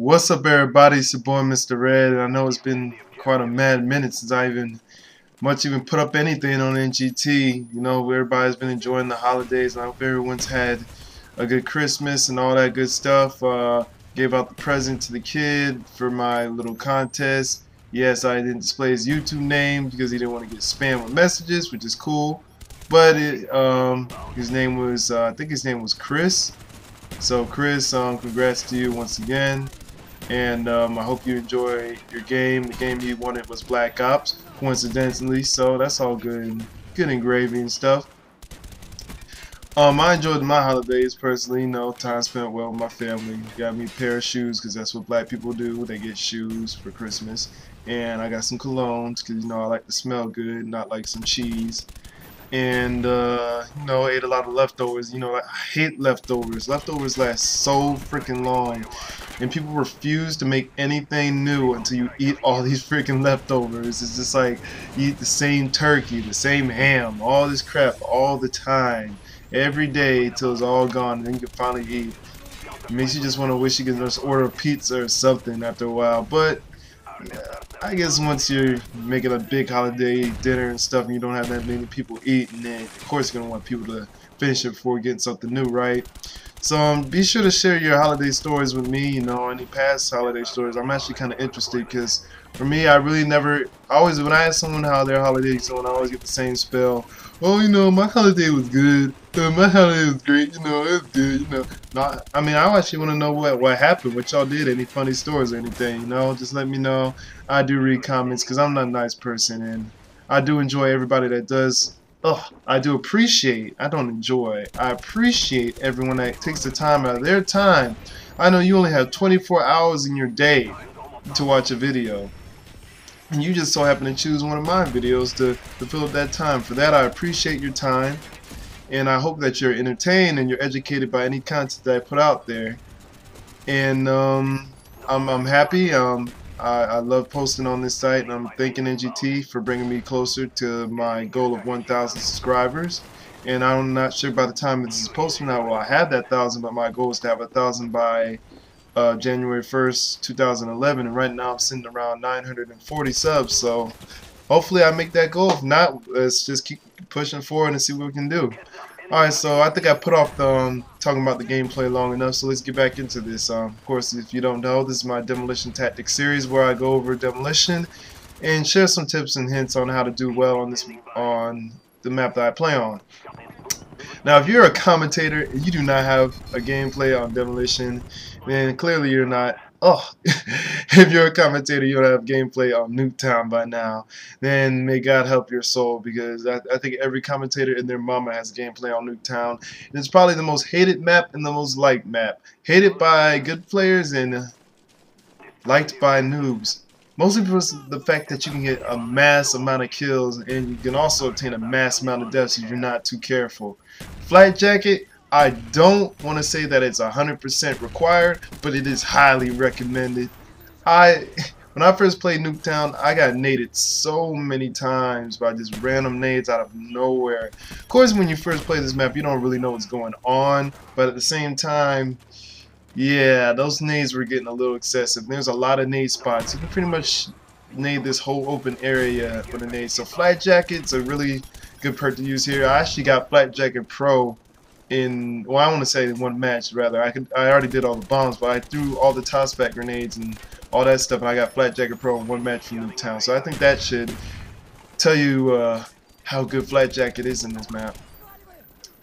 What's up, everybody? It's your boy, MrR3d, and I know it's been quite a mad minute since I even put up anything on NGT. You know, everybody's been enjoying the holidays, and I hope everyone's had a good Christmas and all that good stuff. Gave out the present to the kid for my little contest. Yes, I didn't display his YouTube name because he didn't want to get spammed with messages, which is cool. But his name was, I think his name was Chris. So Chris, congrats to you once again. And I hope you enjoy your game. The game you wanted was Black Ops, coincidentally, so that's all good. Good engraving and stuff. I enjoyed my holidays personally, you know, time spent well with my family. Got me a pair of shoes because that's what black people do. They get shoes for Christmas. And I got some colognes because, you know, I like to smell good, not like some cheese. And you know, ate a lot of leftovers. You know, I hate leftovers. Leftovers last so freaking long, and people refuse to make anything new until you eat all these freaking leftovers. It's just like you eat the same turkey, the same ham, all this crap all the time, every day till it's all gone, and then you can finally eat. It makes you just want to wish you could just order a pizza or something after a while. But yeah, I guess once you're making a big holiday dinner and stuff and you don't have that many people eating, then of course you're going to want people to finish it before getting something new, right? So be sure to share your holiday stories with me, you know, any past holiday stories. I'm actually kind of interested because for me, I really never, when I ask someone how their holiday is going, I always get the same spell. Oh, you know, my holiday was good. My holiday was great, you know, it was good, you know. I mean, I actually want to know what happened, what y'all did, any funny stories or anything, you know. Just let me know. I do read comments because I'm not a nice person, and I do enjoy everybody that does. I do appreciate, I don't enjoy, I appreciate everyone that takes the time out of their time. I know you only have 24 hours in your day to watch a video, and you just so happen to choose one of my videos to fill up that time. For that, I appreciate your time, and I hope that you're entertained and you're educated by any content that I put out there. And I'm happy. I love posting on this site, and I'm thanking NGT for bringing me closer to my goal of 1,000 subscribers. And I'm not sure by the time this is posted now will I have that 1,000, but my goal is to have 1,000 by January 1st, 2011. And right now I'm sitting around 940 subs, so hopefully I make that goal. If not, let's just keep pushing forward and see what we can do. Alright, so I think I put off the, talking about the gameplay long enough, so let's get back into this. Of course, if you don't know, this is my Demolition Tactics series where I go over Demolition and share some tips and hints on how to do well on the map that I play on. Now, if you're a commentator and you do not have a gameplay on Demolition, then clearly you're not. If you're a commentator, you don't have gameplay on Nuketown by now, then may God help your soul, because I think every commentator and their mama has gameplay on Nuketown. And it's probably the most hated map and the most liked map. Hated by good players and liked by noobs. Mostly because of the fact that you can get a mass amount of kills, and you can also obtain a mass amount of deaths if you're not too careful. Flight Jacket, I don't want to say that it's 100% required, but it is highly recommended. When I first played Nuketown, I got naded so many times by just random nades out of nowhere. Of course, when you first play this map, you don't really know what's going on, but at the same time, yeah, those nades were getting a little excessive. There's a lot of nade spots. You can pretty much nade this whole open area with a nade. So Flight Jacket's a really good perk to use here. I actually got Flight Jacket Pro in, well, I want to say in one match rather. I already did all the bombs, but I threw all the tossback grenades and all that stuff, and I got Flight Jacket Pro in one match from Nuketown. So I think that should tell you how good Flight Jacket is in this map.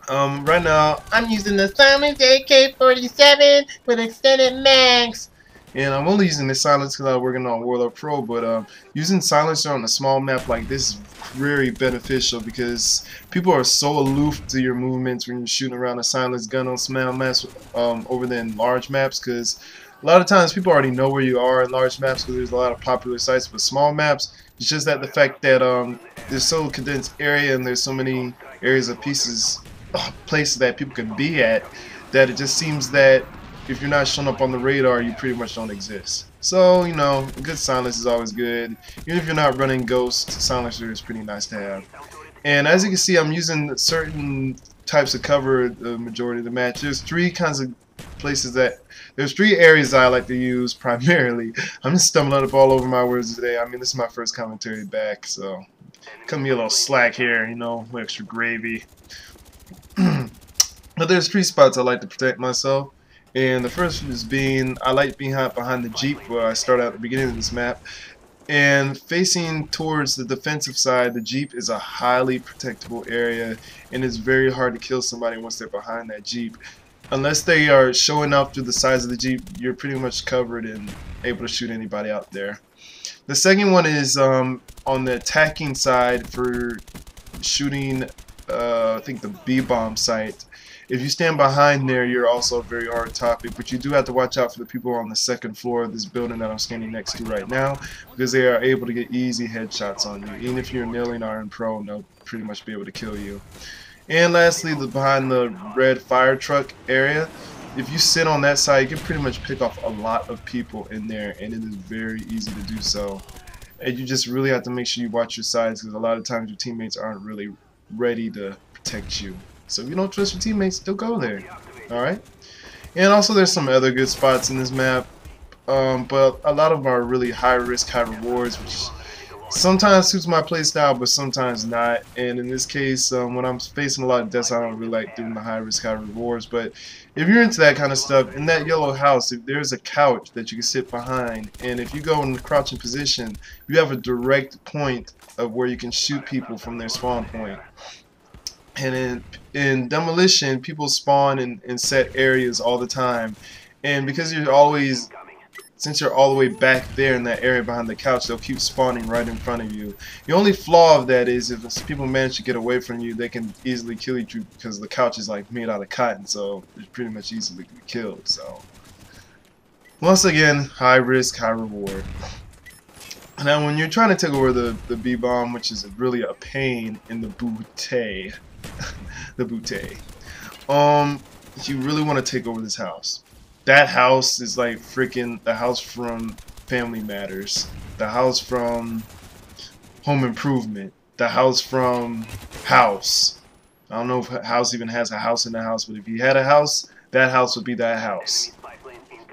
Right now I'm using the Silence AK-47 with extended mags. And I'm only using the silence because I'm working on Warlord Pro, but using silencer on a small map like this is very beneficial because people are so aloof to your movements when you're shooting around a silenced gun on small maps over than large maps, because a lot of times people already know where you are in large maps because there's a lot of popular sites. But small maps, it's just that the fact that there's so condensed area and there's so many areas of places that people can be at, that it just seems that if you're not showing up on the radar, you pretty much don't exist. So, you know, a good silence is always good. Even if you're not running Ghost, silencer is pretty nice to have. And as you can see, I'm using certain types of cover the majority of the match. There's three kinds of places that there's 3 areas that I like to use primarily. I'm just stumbling up all over my words today. I mean, this is my first commentary back, so cut me a little slack here, you know, extra gravy. But there's 3 spots I like to protect myself, and the first is I like being behind the Jeep where I start out at the beginning of this map. And facing towards the defensive side, the Jeep is a highly protectable area, and it's very hard to kill somebody once they're behind that Jeep. Unless they are showing up through the sides of the Jeep, you're pretty much covered and able to shoot anybody out there. The second one is on the attacking side for shooting, I think the B-bomb site. If you stand behind there, you're also a very hard topic, but you do have to watch out for the people on the 2nd floor of this building that I'm standing next to right now, because they are able to get easy headshots on you. Even if you're kneeling or in prone, they'll pretty much be able to kill you. And lastly, behind the red fire truck area, if you sit on that side, you can pretty much pick off a lot of people in there, and it is very easy to do so. And you just really have to make sure you watch your sides, because a lot of times your teammates aren't really ready to protect you. So if you don't trust your teammates, don't go there. Alright? And also there's some other good spots in this map. But a lot of them are really high risk, high rewards, which sometimes suits my playstyle, but sometimes not. And in this case, when I'm facing a lot of deaths, I don't really like doing the high risk, high rewards. But if you're into that kind of stuff, in that yellow house, if there's a couch that you can sit behind, and if you go in the crouching position, you have a direct point of where you can shoot people from their spawn point. And in Demolition, people spawn in set areas all the time, and because since you're all the way back there in that area behind the couch, they'll keep spawning right in front of you. The only flaw of that is if people manage to get away from you, they can easily kill you because the couch is like made out of cotton, so it's pretty much easily to be killed. So once again, high risk, high reward. Now when you're trying to take over the B-bomb, which is really a pain in the bootay, you really want to take over this house. That house is like freaking the house from Family Matters, the house from Home Improvement, the house from House. I don't know if House even has a house in the house, but if he had a house, that house would be that house.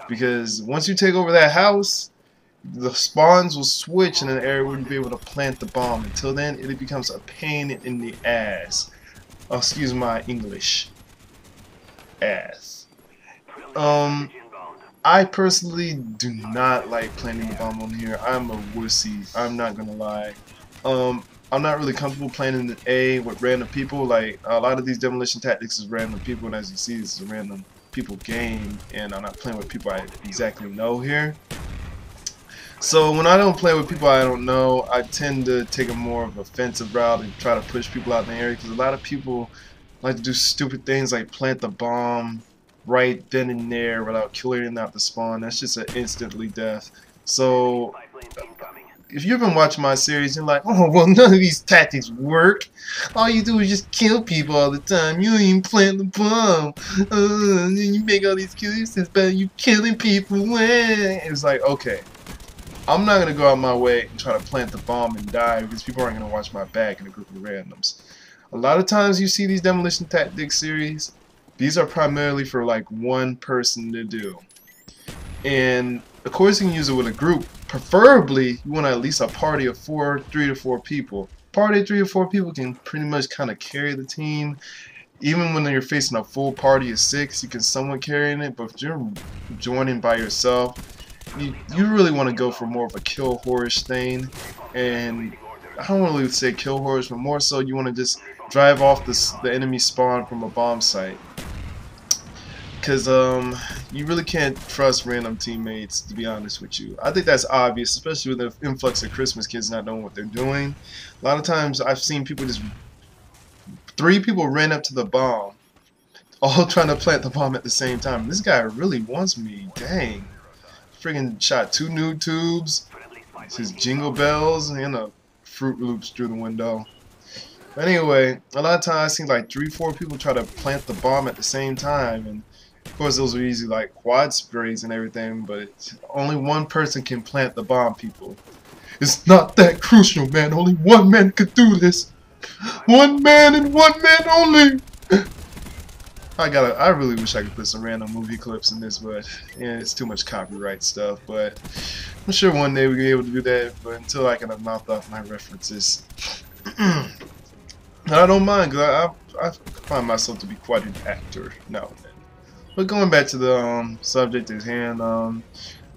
Because once you take over that house, the spawns will switch in an area where you'll be able to plant the bomb. Until then, it becomes a pain in the ass. Oh, excuse my English. Ass. I personally do not like planting the bomb on here. I'm a wussy. I'm not gonna lie. I'm not really comfortable playing the A with random people. Like a lot of these demolition tactics is random people, and as you see, this is a random people game, and I'm not playing with people I exactly know here. So when I don't play with people I don't know, I tend to take a more of an offensive route and try to push people out in the area, because a lot of people like to do stupid things like plant the bomb right then and there without killing out the spawn. That's just an instantly death. So if you've been watching my series, you're like, oh well, none of these tactics work. All you do is just kill people all the time. You don't even plant the bomb. And you make all these kills, but you killing people. It's like, okay, I'm not gonna go out my way and try to plant the bomb and die, because people aren't gonna watch my back in a group of randoms. A lot of times you see these demolition tactics series, these are primarily for like one person to do. And of course you can use it with a group. Preferably you want at least a party of 3 to 4 people. Party of 3 or 4 people can pretty much kind of carry the team. Even when you're facing a full party of 6, you can somewhat carry it. But if you're joining by yourself, you really want to go for more of a kill horish thing. And I don't really say kill horish, but more so you want to just drive off the enemy spawn from a bomb site. Because you really can't trust random teammates, to be honest with you. I think that's obvious, especially with the influx of Christmas kids not knowing what they're doing. A lot of times I've seen people 3 people ran up to the bomb, all trying to plant the bomb at the same time. This guy really wants me, dang. Friggin' shot 2 nude tubes, his jingle bells, and a Fruit Loops through the window. But anyway, a lot of times I've seen like 3-4 people try to plant the bomb at the same time, and of course those are easy like quad sprays and everything, but only one person can plant the bomb, people. It's not that crucial, man. Only one man could do this. One man and one man only. I really wish I could put some random movie clips in this, but yeah, it's too much copyright stuff. But I'm sure one day we'll be able to do that. But until I can mouth off my references, I don't mind, because I find myself to be quite an actor now and then. But going back to the subject at hand,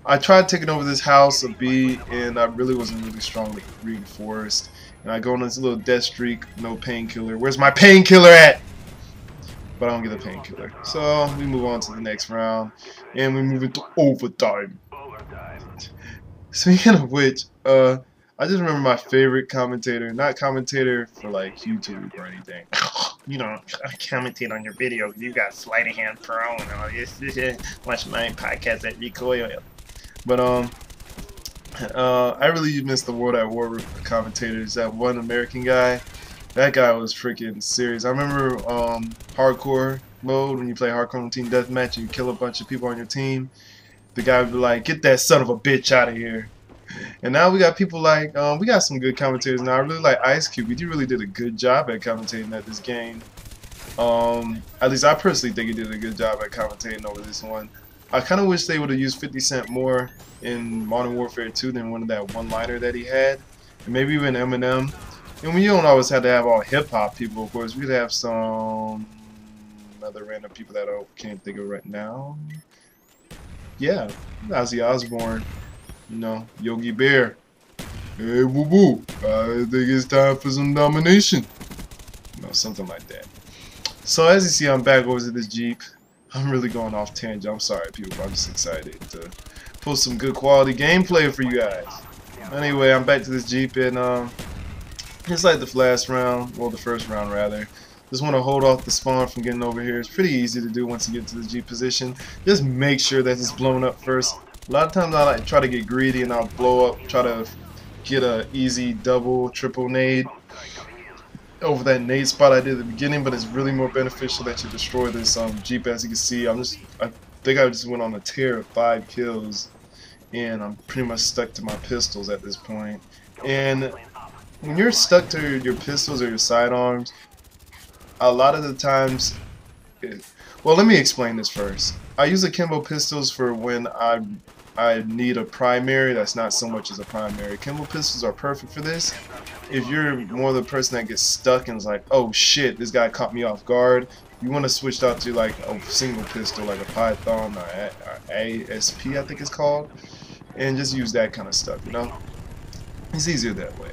I tried taking over this house of B, and I really wasn't really strongly reinforced. And I go on this little death streak, no painkiller. Where's my painkiller at? But I don't get a painkiller. So we move on to the next round, and we move into overtime. Speaking of which, I just remember my favorite commentator, not commentator for like YouTube or anything. You know, I commentate on your video. You got Sleight of Hand Pro and all this. Watch my podcast at Recoil. But I really miss the World at War commentators. That one American guy, that guy was freaking serious. I remember hardcore mode, when you play hardcore team deathmatch and you kill a bunch of people on your team. The guy would be like, "Get that son of a bitch out of here." And now we got people like, we got some good commentators now. I really like Ice Cube. He really did a good job at commentating at this game. At least I personally think he did a good job at commentating over this one. I kind of wish they would have used 50 Cent more in Modern Warfare 2 than one of that one-liner that he had. And maybe even Eminem. And we don't always have to have all hip-hop people, of course. We'd have some other random people that I can't think of right now. Yeah, Ozzy Osbourne. You know, Yogi Bear. Hey, woo woo. I think it's time for some domination. You know, something like that. So as you see, I'm back over to this Jeep. I'm really going off tangent. I'm sorry, people, but I'm just excited to post some good quality gameplay for you guys. Anyway, I'm back to this Jeep, and it's like the last round, well, the first round rather. Just want to hold off the spawn from getting over here. It's pretty easy to do once you get to the Jeep position. Just make sure that it's blown up first. A lot of times I like try to get greedy and I'll blow up, try to get a easy double, triple nade over that nade spot I did at the beginning, but it's really more beneficial that you destroy this Jeep. As you can see, I think I just went on a tear of 5 kills, and I'm pretty much stuck to my pistols at this point. And when you're stuck to your pistols or your sidearms, a lot of the times, well, let me explain this first. I use akimbo pistols for when I need a primary that's not so much as a primary. Akimbo pistols are perfect for this. If you're more the person that gets stuck and is like, oh shit, this guy caught me off guard, you want to switch out to like a single pistol, like a Python or ASP, I think it's called, and just use that kind of stuff, you know? It's easier that way.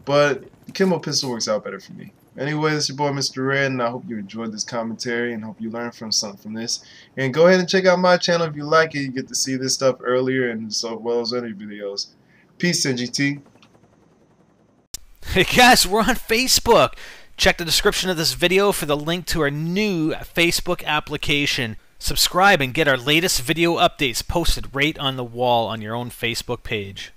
But the akimbo pistol works out better for me. Anyway, this is your boy MrR3d, and I hope you enjoyed this commentary and hope you learned something from this. And go ahead and check out my channel if you like it. You get to see this stuff earlier and so well as other videos. Peace, NGT. Hey guys, we're on Facebook. Check the description of this video for the link to our new Facebook application. Subscribe and get our latest video updates posted right on the wall on your own Facebook page.